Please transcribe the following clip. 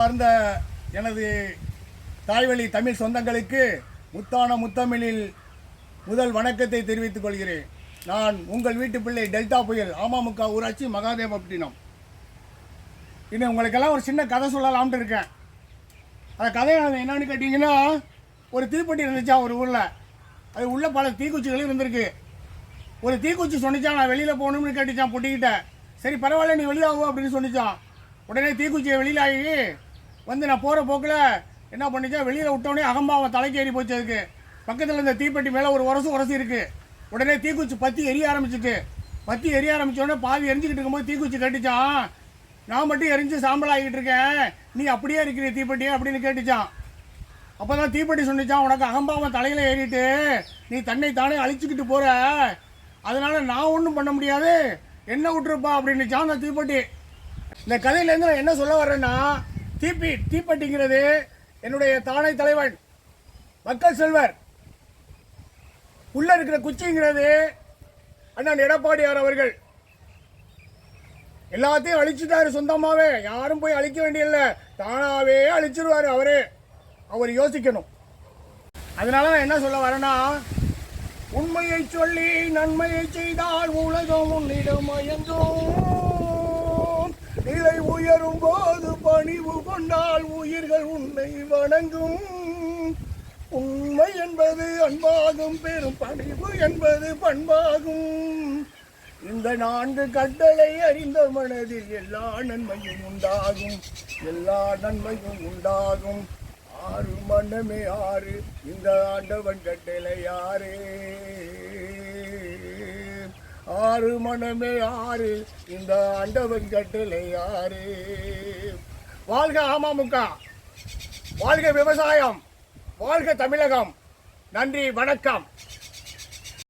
சார்ந்த எனது தாய்வழி தமிழ் சொந்தங்களுக்கு முத்தான முத்தமிழில் முதல் வணக்கத்தை தெரிவித்துக் கொள்கிறேன். நான் உங்கள் வீட்டு பிள்ளை டெல்டா புயல் அமமுக ஊராட்சி மகாதேவப்பட்டினம். இன்னும் உங்களுக்கெல்லாம் ஒரு சின்ன கதை சொல்லலாம்னு இருக்கேன். அந்த கதை என்னன்னு கேட்டிங்கன்னா, ஒரு தீப்பெட்டி இருந்துச்சா ஒரு ஊரில். அது உள்ள பல தீக்குச்சிகளும் இருந்திருக்கு. ஒரு தீக்குச்சி சொன்னிச்சான், நான் வெளியில் போகணும்னு கேட்டுச்சான் பொட்டிக்கிட்ட. சரி பரவாயில்ல, நீ வெளியாகும் அப்படின்னு சொன்னிச்சான். உடனே தீக்குச்சியை வெளியில் ஆகி வந்து நான் போகிற போக்கில் என்ன பண்ணிச்சா, வெளியில் விட்டோடனே அகம்பாவன் தலைக்கு ஏறி போச்சு. அதுக்கு பக்கத்தில் இந்த தீப்பெட்டி மேலே ஒரு உரசு இருக்குது. உடனே தீக்குச்சி பற்றி எரிய ஆரம்பிச்சிட்டு, பற்றி எரிய ஆரம்பித்தோடனே பாதி எரிஞ்சிக்கிட்டு இருக்கும்போது தீக்குச்சி கேட்டுச்சான், நான் மட்டும் எரிஞ்சு சாம்பல் ஆகிட்டு இருக்கேன், நீ அப்படியே இருக்கிற தீப்பெட்டியே அப்படின்னு கேட்டுச்சான். அப்போ தான் தீப்பெட்டி சொன்னிச்சான், உனக்கு அகம்பாவன் தலையில் ஏறிட்டு நீ தன்னை தானே அழிச்சிக்கிட்டு போகிற, அதனால் நான் ஒன்றும் பண்ண முடியாது, என்ன விட்டுருப்பா அப்படின்னுச்சான் அந்த தீப்பெட்டி. இந்த கதையிலேருந்து நான் என்ன சொல்ல வர்றேன்னா, தீப்பெட்டிங்கிறது என்னுடைய தானை தலைவன் மக்கள் செல்வர். உள்ள இருக்கிற குச்சிங்கிறது அண்ணன் எடப்பாடியார் அவர்கள். எல்லாத்தையும் அழிச்சுட்டாரு சொந்தமாவே, யாரும் போய் அழிக்க வேண்டியதில்லை, தானாவே அழிச்சிருவாரு அவரே. அவர் யோசிக்கணும். அதனால நான் என்ன சொல்ல வரேன்னா, உண்மையை சொல்லி நன்மையை செய்தால் உலகம் உன்னிடம் மயங்கும், நிலை உயரும் போது பணிவு கொண்டால் உயிர்கள் உன்னை வணங்கும். உண்மை என்பது அன்பாகும், பெரும் பணிவு என்பது பண்பாகும். இந்த 4 கட்டளை அறிந்த மனதில் எல்லா நன்மையும் உண்டாகும், எல்லா நன்மையும் உண்டாகும். 6 மனமே 6 இந்த ஆண்டவன் கட்டளை 6. 6 மனமே 6 இந்த ஆண்டவன் கட்டளை 6. வாழ்க அமமுக, வாழ்க விவசாயம், வாழ்க தமிழகம். நன்றி, வணக்கம்.